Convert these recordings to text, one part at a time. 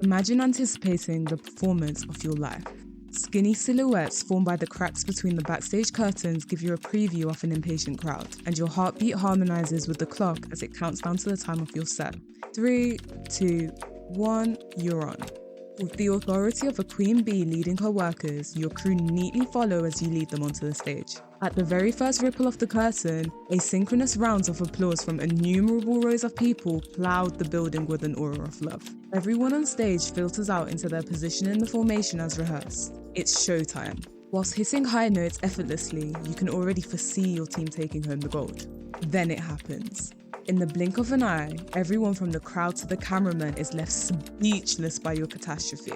Imagine anticipating the performance of your life. Skinny silhouettes formed by the cracks between the backstage curtains give you a preview of an impatient crowd, and your heartbeat harmonizes with the clock as it counts down to the time of your set. 3, 2, 1, you're on. With the authority of a queen bee leading her workers, your crew neatly follow as you lead them onto the stage. At the very first ripple of the curtain, asynchronous rounds of applause from innumerable rows of people cloud the building with an aura of love. Everyone on stage filters out into their position in the formation as rehearsed. It's showtime. Whilst hitting high notes effortlessly, you can already foresee your team taking home the gold. Then it happens. In the blink of an eye, everyone from the crowd to the cameraman is left speechless by your catastrophe.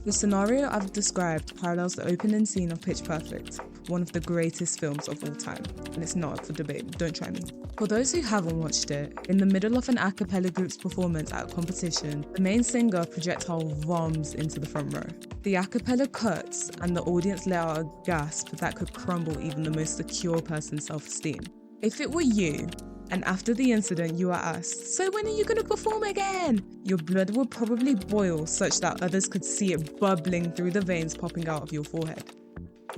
The scenario I've described parallels the opening scene of Pitch Perfect, one of the greatest films of all time, and it's not up for debate, don't try me. For those who haven't watched it, in the middle of an a cappella group's performance at a competition, the main singer projectile vomits into the front row. The a cappella cuts, and the audience let out a gasp that could crumble even the most secure person's self-esteem. If it were you, and after the incident you are asked, "So when are you going to perform again?" your blood would probably boil such that others could see it bubbling through the veins popping out of your forehead.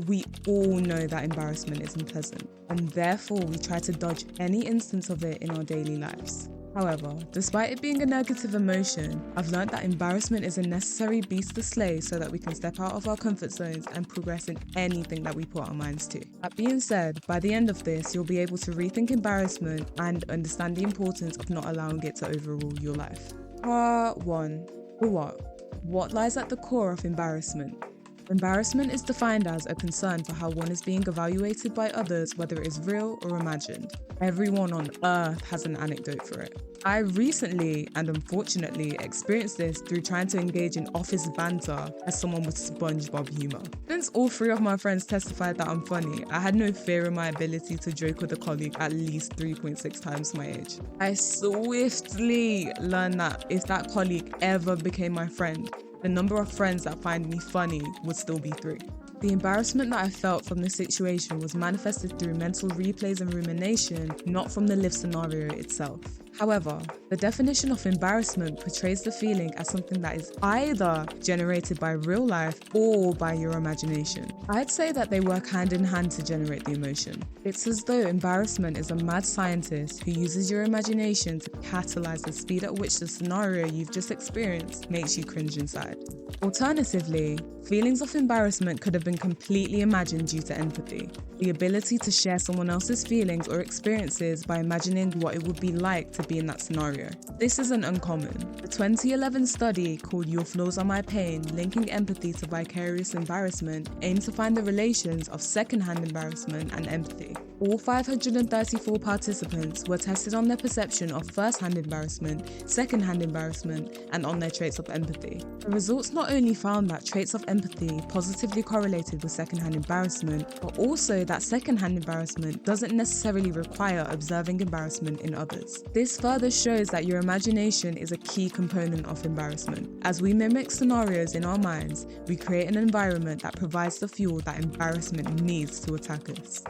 We all know that embarrassment is unpleasant, and therefore we try to dodge any instance of it in our daily lives. However, despite it being a negative emotion, I've learned that embarrassment is a necessary beast to slay so that we can step out of our comfort zones and progress in anything that we put our minds to. That being said, by the end of this, you'll be able to rethink embarrassment and understand the importance of not allowing it to overrule your life. Part 1. The what? What lies at the core of embarrassment? Embarrassment is defined as a concern for how one is being evaluated by others, whether it is real or imagined. Everyone on earth has an anecdote for it. I recently, and unfortunately, experienced this through trying to engage in office banter as someone with SpongeBob humor. Since all 3 of my friends testified that I'm funny, I had no fear in my ability to joke with a colleague at least 3.6 times my age. I swiftly learned that if that colleague ever became my friend, the number of friends that find me funny would still be 3. The embarrassment that I felt from this situation was manifested through mental replays and rumination, not from the lived scenario itself. However, the definition of embarrassment portrays the feeling as something that is either generated by real life or by your imagination. I'd say that they work hand in hand to generate the emotion. It's as though embarrassment is a mad scientist who uses your imagination to catalyze the speed at which the scenario you've just experienced makes you cringe inside. Alternatively, feelings of embarrassment could have been completely imagined due to empathy, the ability to share someone else's feelings or experiences by imagining what it would be like to be in that scenario. This isn't uncommon. The 2011 study called Your Flaws Are My Pain, Linking Empathy to Vicarious Embarrassment, aimed to find the relations of secondhand embarrassment and empathy. All 534 participants were tested on their perception of first-hand embarrassment, second-hand embarrassment, and on their traits of empathy. The results not only found that traits of empathy positively correlated with second-hand embarrassment, but also that second-hand embarrassment doesn't necessarily require observing embarrassment in others. This further shows that your imagination is a key component of embarrassment. As we mimic scenarios in our minds, we create an environment that provides the fuel that embarrassment needs to attack us.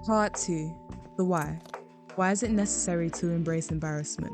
Part 2. The why. Why is it necessary to embrace embarrassment?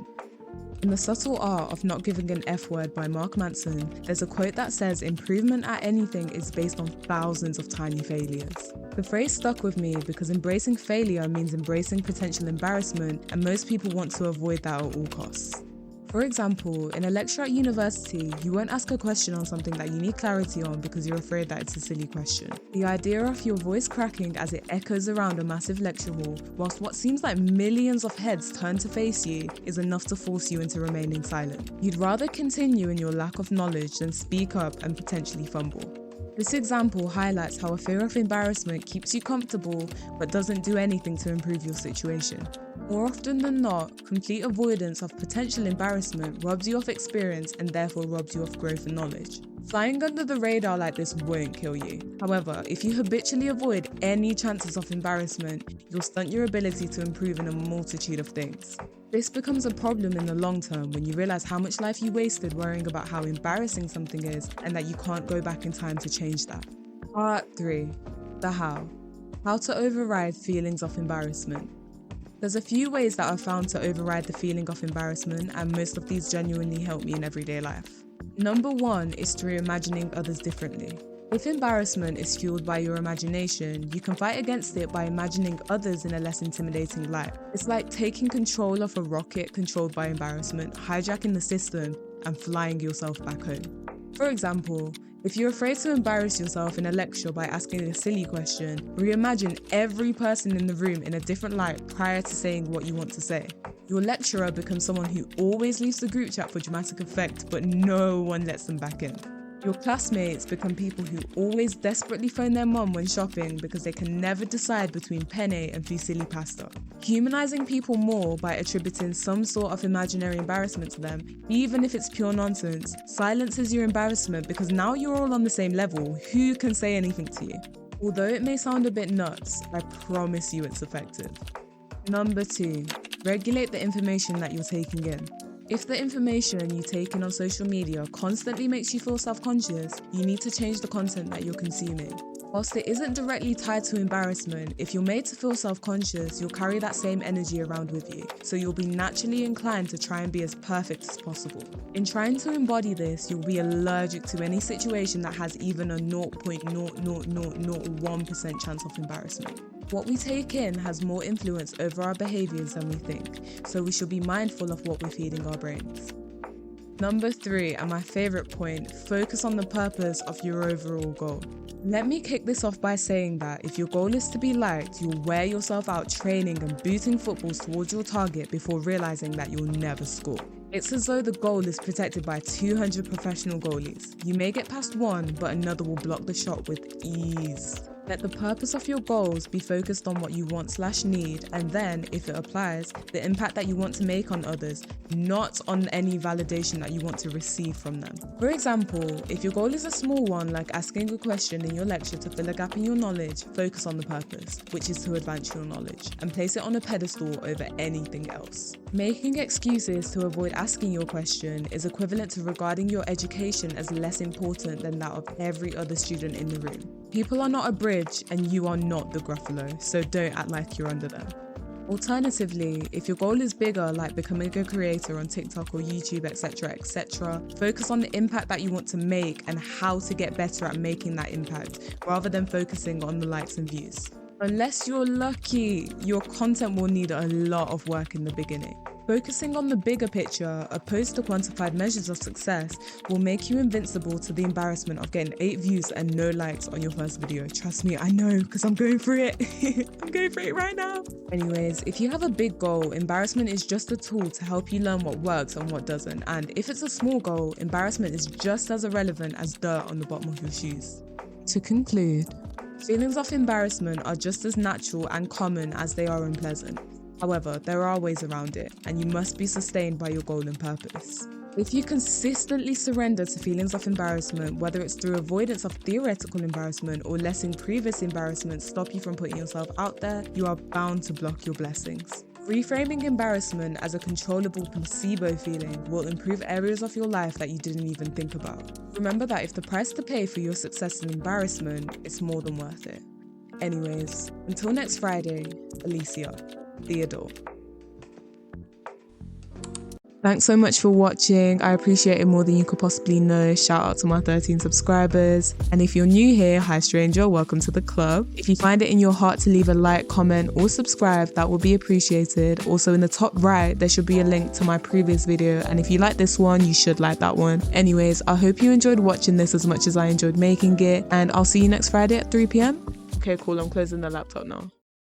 In The Subtle Art of Not Giving an F Word by Mark Manson, there's a quote that says, "Improvement at anything is based on thousands of tiny failures." The phrase stuck with me because embracing failure means embracing potential embarrassment, and most people want to avoid that at all costs. For example, in a lecture at university, you won't ask a question on something that you need clarity on because you're afraid that it's a silly question. The idea of your voice cracking as it echoes around a massive lecture hall, whilst what seems like millions of heads turn to face you, is enough to force you into remaining silent. You'd rather continue in your lack of knowledge than speak up and potentially fumble. This example highlights how a fear of embarrassment keeps you comfortable but doesn't do anything to improve your situation. More often than not, complete avoidance of potential embarrassment robs you of experience and therefore robs you of growth and knowledge. Flying under the radar like this won't kill you. However, if you habitually avoid any chances of embarrassment, you'll stunt your ability to improve in a multitude of things. This becomes a problem in the long term when you realize how much life you wasted worrying about how embarrassing something is and that you can't go back in time to change that. Part 3. The how. How to override feelings of embarrassment. There's a few ways that I've found to override the feeling of embarrassment, and most of these genuinely help me in everyday life. Number 1 is through imagining others differently. If embarrassment is fueled by your imagination, you can fight against it by imagining others in a less intimidating light. It's like taking control of a rocket controlled by embarrassment, hijacking the system, and flying yourself back home. For example, if you're afraid to embarrass yourself in a lecture by asking a silly question, reimagine every person in the room in a different light prior to saying what you want to say. Your lecturer becomes someone who always leaves the group chat for dramatic effect, but no one lets them back in. Your classmates become people who always desperately phone their mum when shopping because they can never decide between penne and fusilli pasta. Humanizing people more by attributing some sort of imaginary embarrassment to them, even if it's pure nonsense, silences your embarrassment because now you're all on the same level. Who can say anything to you? Although it may sound a bit nuts, I promise you it's effective. Number 2, regulate the information that you're taking in. If the information you take in on social media constantly makes you feel self-conscious, you need to change the content that you're consuming. Whilst it isn't directly tied to embarrassment, if you're made to feel self-conscious, you'll carry that same energy around with you, so you'll be naturally inclined to try and be as perfect as possible. In trying to embody this, you'll be allergic to any situation that has even a 0.00001% chance of embarrassment. What we take in has more influence over our behaviours than we think, so we should be mindful of what we're feeding our brains. Number 3, and my favourite point, focus on the purpose of your overall goal. Let me kick this off by saying that if your goal is to be liked, you'll wear yourself out training and booting footballs towards your target before realising that you'll never score. It's as though the goal is protected by 200 professional goalies. You may get past one, but another will block the shot with ease. Let the purpose of your goals be focused on what you want/need, and then, if it applies, the impact that you want to make on others, not on any validation that you want to receive from them. For example, if your goal is a small one, like asking a question in your lecture to fill a gap in your knowledge, focus on the purpose, which is to advance your knowledge, and place it on a pedestal over anything else. Making excuses to avoid asking your question is equivalent to regarding your education as less important than that of every other student in the room. People are not a bridge and you are not the Gruffalo, so don't act like you're under them. Alternatively, if your goal is bigger, like becoming a creator on TikTok or YouTube, etc., focus on the impact that you want to make and how to get better at making that impact, rather than focusing on the likes and views. Unless you're lucky, your content will need a lot of work in the beginning. Focusing on the bigger picture, opposed to quantified measures of success, will make you invincible to the embarrassment of getting 8 views and no likes on your first video. Trust me, I know, because I'm going through it. I'm going through it right now. Anyways, if you have a big goal, embarrassment is just a tool to help you learn what works and what doesn't. And if it's a small goal, embarrassment is just as irrelevant as dirt on the bottom of your shoes. To conclude, feelings of embarrassment are just as natural and common as they are unpleasant. However, there are ways around it, and you must be sustained by your goal and purpose. If you consistently surrender to feelings of embarrassment, whether it's through avoidance of theoretical embarrassment or letting previous embarrassments stop you from putting yourself out there, you are bound to block your blessings. Reframing embarrassment as a controllable placebo feeling will improve areas of your life that you didn't even think about. Remember that if the price to pay for your success is embarrassment, it's more than worth it. Anyways, until next Friday, Alicia, Theodore. Thanks so much for watching. I appreciate it more than you could possibly know. Shout out to my 13 subscribers. And if you're new here, hi stranger, welcome to the club. If you find it in your heart to leave a like, comment, or subscribe, that will be appreciated. Also in the top right, there should be a link to my previous video. And if you like this one, you should like that one. Anyways, I hope you enjoyed watching this as much as I enjoyed making it. And I'll see you next Friday at 3 p.m. Okay, cool. I'm closing the laptop now.